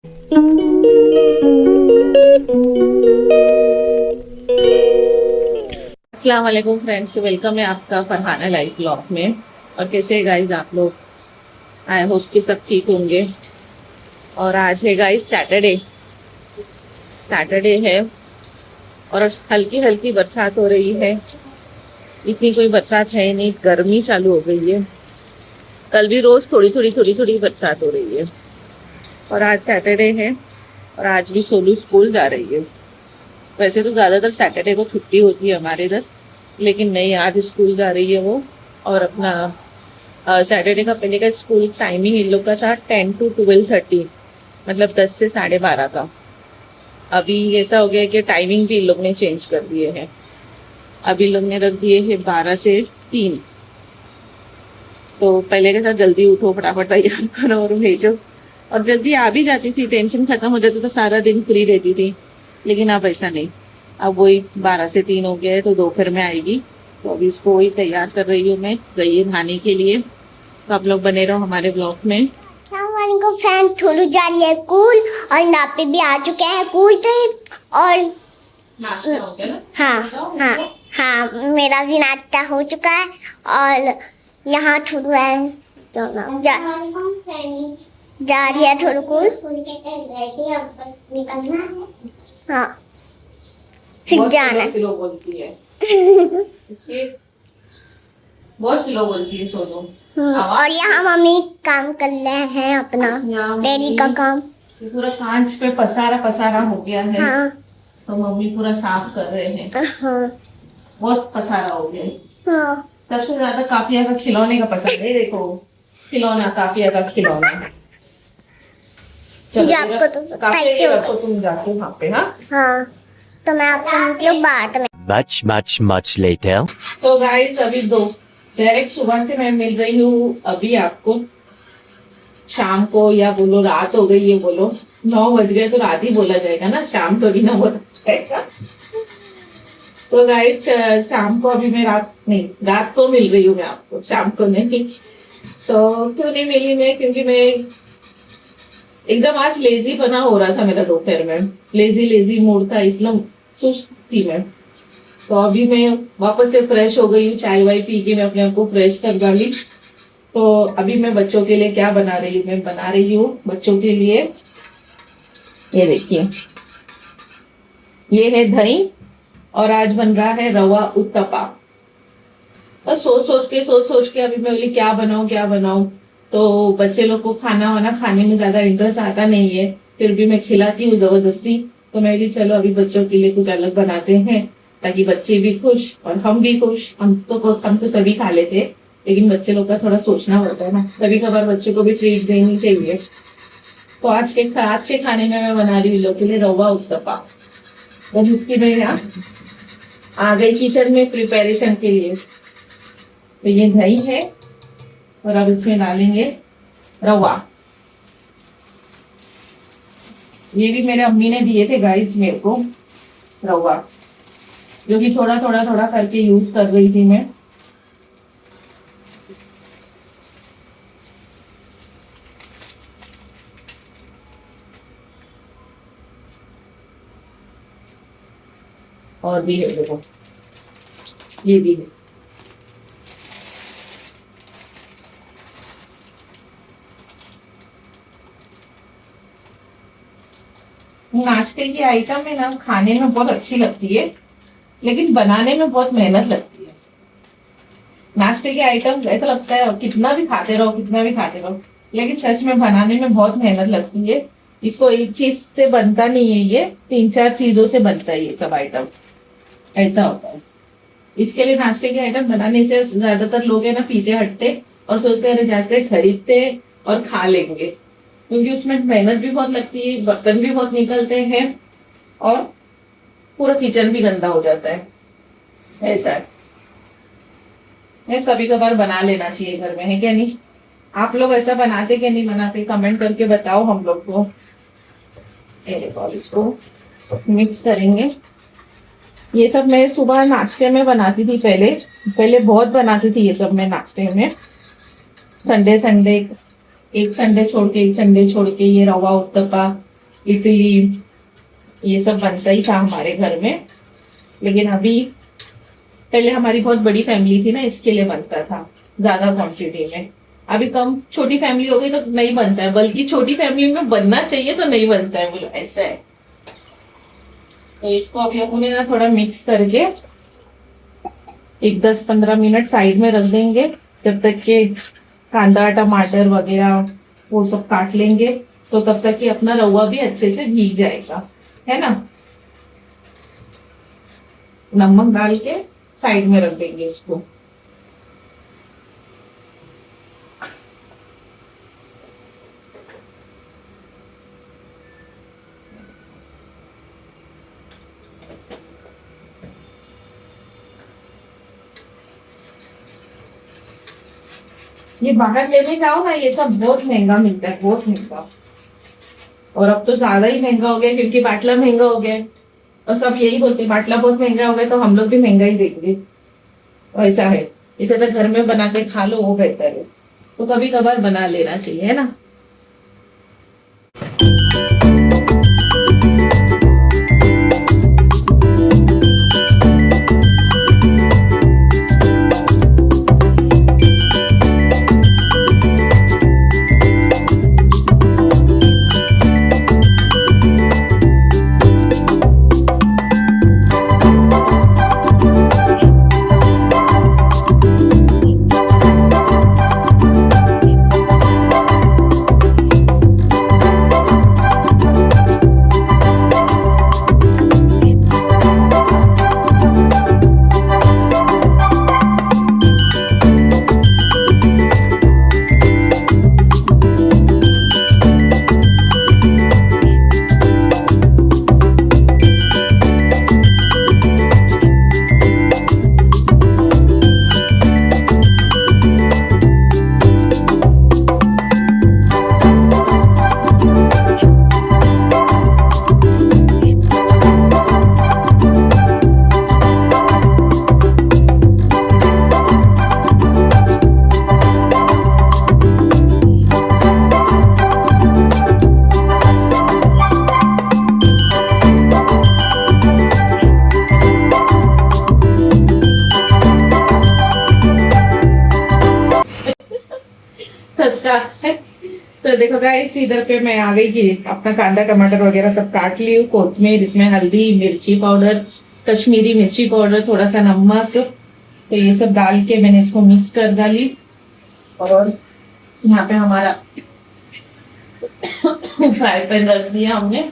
अस्सलाम वालेकुम friends, welcome है आपका फरहाना लाइफ ब्लॉग में। और कैसे है गाइस आप लोग? आई होप कि सब ठीक होंगे। और आज है गाइस सैटरडे है और हल्की हल्की बरसात हो रही है। इतनी कोई बरसात है नहीं, गर्मी चालू हो गई है। कल भी रोज थोड़ी थोड़ी बरसात हो रही है और आज सैटरडे है और आज भी सोलू स्कूल जा रही है। वैसे तो ज्यादातर सैटरडे को छुट्टी होती है हमारे इधर, लेकिन नहीं, आज स्कूल जा रही है वो। और अपना सैटरडे का पहले का स्कूल टाइमिंग इन लोग का था 10 to 12:30, मतलब 10 से 12:30 का। अभी ऐसा हो गया कि टाइमिंग भी इन लोग ने चेंज कर दिए हैं। अभी लोग ने रख दिए है 12 से 3। तो पहले के साथ जल्दी उठो, फटाफट तैयार करो और भेजो। और जल्दी आ भी जाती थी, टेंशन खत्म हो जाती, तो सारा दिन फ्री रहती थी। लेकिन अब ऐसा नहीं, अब वही 12 से 3 हो गया है, तो दोपहर में आएगी। तो अभी इसको वही तैयार कर रही हूँ मैं, गई है नहाने के लिए। तो आप लोग बने रहो हमारे ब्लॉग में। फैन थोड़ी जा रही है कूल और नापे भी आ चुके हैं कूल पे। और नाश्ता हो गया ना? हाँ, मेरा भी नाश्ता हो चुका है। और यहाँ थोड़ा है जा रही है थोड़ी कूल। हाँ, फिर जाना स्लो बोलती है बहुत स्लो बोलती है सोनू। और यहाँ मम्मी काम कर रहे हैं अपना डेयरी का काम। पूरा कांच पे पसारा हो गया है। हाँ, तो मम्मी पूरा साफ कर रहे हैं। हाँ, बहुत पसारा हो गया है। हाँ। सबसे ज्यादा काफिया का खिलौने का पसंद है। देखो, खिलौना, काफिया का खिलौना। चलो काफिया के रखो तुम जाके वहाँ पे। हाँ, तो मैं आपको बाद में। Much later. तो गाइस अभी डायरेक्ट सुबह से मैं मिल रही हूँ अभी आपको। शाम को या बोलो रात हो गई है, बोलो 9 बज गए तो रात ही बोला जाएगा ना, शाम थोड़ी ना बोला जाएगा। तो गाइस शाम को अभी मैं रात को मिल रही हूँ मैं आपको, शाम को नहीं। तो क्यों नहीं मिली मैं? क्योंकि मैं एकदम आज लेजी बना हो रहा था मेरा, दोपहर में लेजी मूड था, इसलिए सुस्त थी मैं। तो अभी मैं वापस से फ्रेश हो गई हूँ, चाय वाय पी के मैं अपने आप को फ्रेश कर डाली। तो अभी मैं बच्चों के लिए क्या बना रही हूँ? मैं बना रही हूँ बच्चों के लिए, ये देखिए, ये है दही और आज बन रहा है रवा उत्तपा। बस सोच सोच के अभी मैं बोली क्या बनाऊं। तो बच्चे लोग को खाना वाना खाने में ज्यादा इंटरेस्ट आता नहीं है, फिर भी मैं खिलाती हूँ जबरदस्ती। तो मैं बोली चलो अभी बच्चों के लिए कुछ अलग बनाते हैं, ताकि बच्चे भी खुश और हम भी खुश। हम तो सभी खा लेते हैं, लेकिन बच्चे लोग का थोड़ा सोचना होता है ना, कभी कभार बच्चों को भी ट्रीट देनी चाहिए। तो आज के खाने में मैं बना रही हूँ लोग के लिए रवा उत्तपा। और इसकी मैं यहाँ आ गई किचन में प्रिपरेशन के लिए। तो ये दही है और अब इसमें डालेंगे रवा। ये भी मेरे अम्मी ने दिए थे गाइस मेरे को रवा, जो कि थोड़ा करके यूज कर रही थी मैं। और भी है, देखो ये भी है। नाश्ते की आइटम है ना, खाने में बहुत अच्छी लगती है, लेकिन बनाने में बहुत मेहनत लगती है। नाश्ते की आइटम ऐसा लगता है कितना भी खाते रहो, लेकिन सच में बनाने में बहुत मेहनत लगती है। इसको एक चीज से बनता नहीं है, ये 3-4 चीजों से बनता है ये सब आइटम, ऐसा होता है। इसके लिए नाश्ते के आइटम बनाने से ज्यादातर लोग है ना पीछे हटते और सोचते हैं जाके खरीदते और खा लेंगे, क्योंकि उसमें मेहनत भी बहुत लगती है, बर्तन भी बहुत निकलते हैं और पूरा किचन भी गंदा हो जाता है, ऐसा है। कभी कभार बना लेना चाहिए घर में, है क्या नहीं? आप लोग ऐसा बनाते क्या नहीं बनाते? कमेंट करके बताओ हम लोग को। इसको मिक्स करेंगे। ये सब मैं सुबह नाश्ते में बनाती थी, पहले बहुत बनाती थी ये सब मैं नाश्ते में। संडे एक संडे छोड़ के ये रवा उत्तपा इडली, ये सब बनता ही था हमारे घर में। लेकिन अभी, पहले हमारी बहुत बड़ी फैमिली थी ना, इसके लिए बनता था ज्यादा क्वांटिटी में। अभी कम, छोटी फैमिली हो गई तो नहीं बनता है, बल्कि छोटी फैमिली में बनना चाहिए तो नहीं बनता है, बोलो ऐसा है। तो इसको अभी अपने ना थोड़ा मिक्स करके एक 10-15 मिनट साइड में रख देंगे, जब तक के कांदा टमाटर वगैरह वो सब काट लेंगे, तो तब तक कि अपना रवा भी अच्छे से भीग जाएगा, है ना। नमक डाल के साइड में रख देंगे इसको। ये बाहर लेने जाओ ना, ये सब बहुत महंगा मिलता है, बहुत महंगा। और अब तो ज्यादा ही महंगा हो गया, क्योंकि बाटला महंगा हो गया है। और सब यही बोलते हैं बाटला बहुत महंगा हो गया, तो हम लोग भी महंगा ही देंगे। ऐसा है, इसे तो घर में बना के खा लो, वो बेहतर है। तो कभी कभार बना लेना चाहिए, है ना। तो देखो गाइस, इधर पे मैं आ गई कि अपना कांदा टमाटर वगैरह सब काट ली हूँ। कोथमीर, इसमें हल्दी, मिर्ची पाउडर, कश्मीरी मिर्ची पाउडर, थोड़ा सा नमक, तो ये सब डाल के मैंने इसको मिक्स कर डाली। और यहाँ पे हमारा फ्राई पैन रख दिया हमने।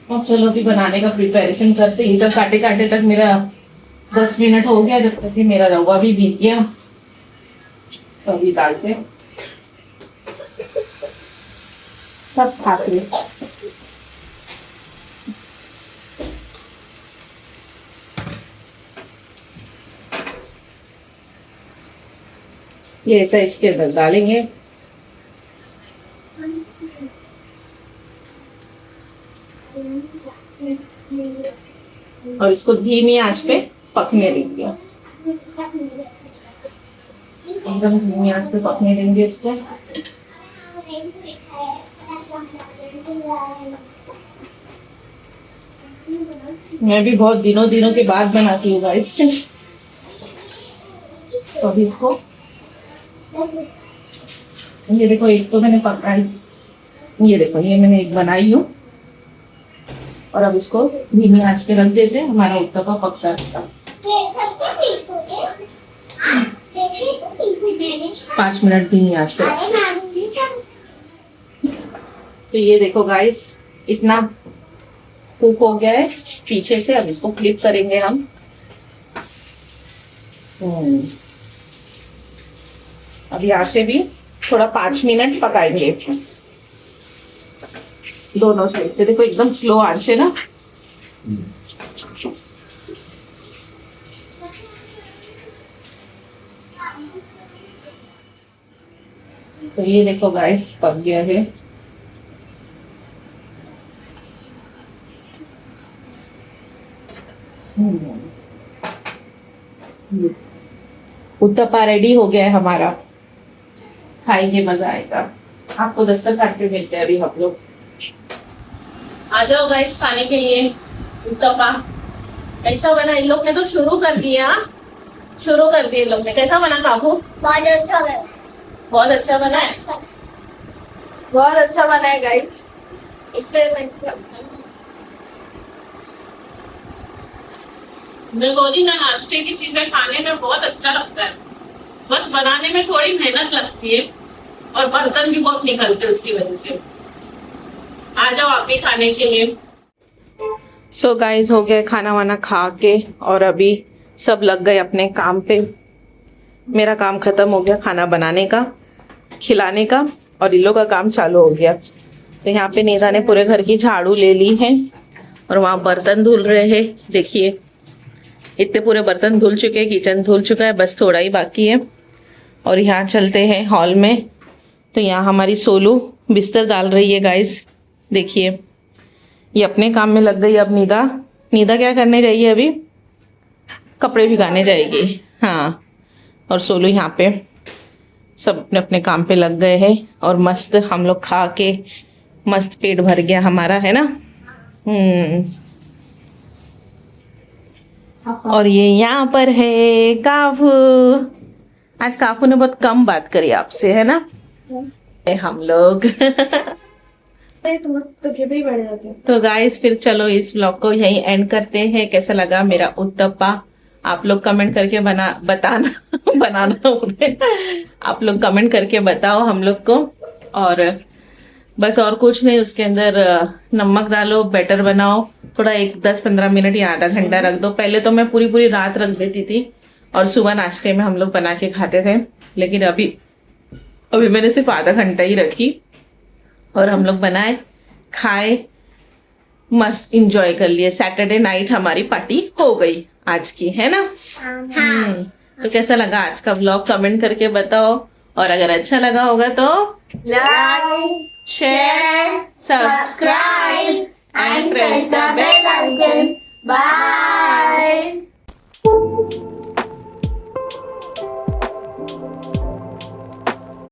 अब चलो अभी बनाने का प्रिपरेशन करते। ये सब काटे काटे तक मेरा 10 मिनट हो गया, जब तक कि मेरा रवा भी भीग गया। तो अभी डालते हैं सब खाते। ये ऐसा इसके अंदर डालेंगे। और इसको धीमी आंच पे पकने देंगे, एकदम धीमी आंच पे पकने देंगे इसको। मैं भी बहुत दिनों के बाद बनाती हूँ गाइस। तो अभी इसको, ये देखो एक तो मैंने पकाई, ये देखो ये मैंने एक बनाई हूँ। और अब इसको धीमी आंच पे रख देते हैं, हमारा उत्तपा पकता रहता। 5 मिनट धीमी आंच पे। तो ये देखो गाइस, इतना कुक हो गया है पीछे से। अब इसको फ्लिप करेंगे हम। अब यहाँ से भी थोड़ा 5 मिनट पकाएंगे दोनों साइड से। देखो एकदम स्लो आंच है ना। तो ये देखो गाइस पक गया है। उत्तपा रेडी हो गया है हमारा। खाएंगे, मजा आएगा। आपको दस्तरखान पे मिलते हैं अभी हम लोग। आ जाओ गाइस खाने के लिए उत्तपा। कैसा बना? इन लोग ने तो शुरू कर दिया, शुरू कर दिया इन लोग ने। कैसा बना काकू? बहुत अच्छा है। बहुत अच्छा बना है, बहुत अच्छा बना है गाइस। इससे मैं बोली ना, नाश्ते की चीजें खाने में बहुत अच्छा लगता है, बस बनाने में थोड़ी मेहनत लगती है और बर्तन भी बहुत निकलते हैं उसकी वजह से। आ जाओ आप भी खाने के लिए। सो गाइस हो गया खाना वाना खा के और अभी सब लग गए अपने काम पे। मेरा काम खत्म हो गया खाना बनाने का, खिलाने का, और इल्लो का काम चालू हो गया। तो यहाँ पे नीता ने पूरे घर की झाड़ू ले ली है और वहाँ बर्तन धुल रहे हैं। देखिए इतने पूरे बर्तन धुल चुके हैं, किचन धुल चुका है, बस थोड़ा ही बाकी है। और यहाँ चलते हैं हॉल में। तो यहाँ हमारी सोलू बिस्तर डाल रही है गाइस। देखिए ये अपने काम में लग गई। अब नीदा क्या करने जाइए? अभी कपड़े भिगाने जाएगी। हाँ, और सोलू यहाँ पे सब अपने अपने काम पे लग गए हैं। और मस्त हम लोग खा के मस्त पेट भर गया हमारा, है ना। और ये यहाँ पर है काफू। आज काफू ने बहुत कम बात करी आपसे, है ना। हम लोग तो गाइस फिर चलो इस व्लॉग को यहीं एंड करते हैं। कैसा लगा मेरा उत्तपा आप लोग कमेंट करके बताना बनाना आप लोग कमेंट करके बताओ हम लोग को। और बस और कुछ नहीं, उसके अंदर नमक डालो, बैटर बनाओ, थोड़ा 10-15 मिनट या आधा घंटा रख दो। पहले तो मैं पूरी रात रख देती थी और सुबह नाश्ते में हम लोग बना के खाते थे, लेकिन अभी मैंने सिर्फ आधा घंटा ही रखी और हम लोग बनाए, खाए, मस्त इंजॉय कर लिए। सैटरडे नाइट हमारी पार्टी हो गई आज की, है ना। तो कैसा लगा आज का व्लॉग कमेंट करके बताओ। और अगर अच्छा लगा होगा तो like, share, subscribe and press the bell icon. Bye.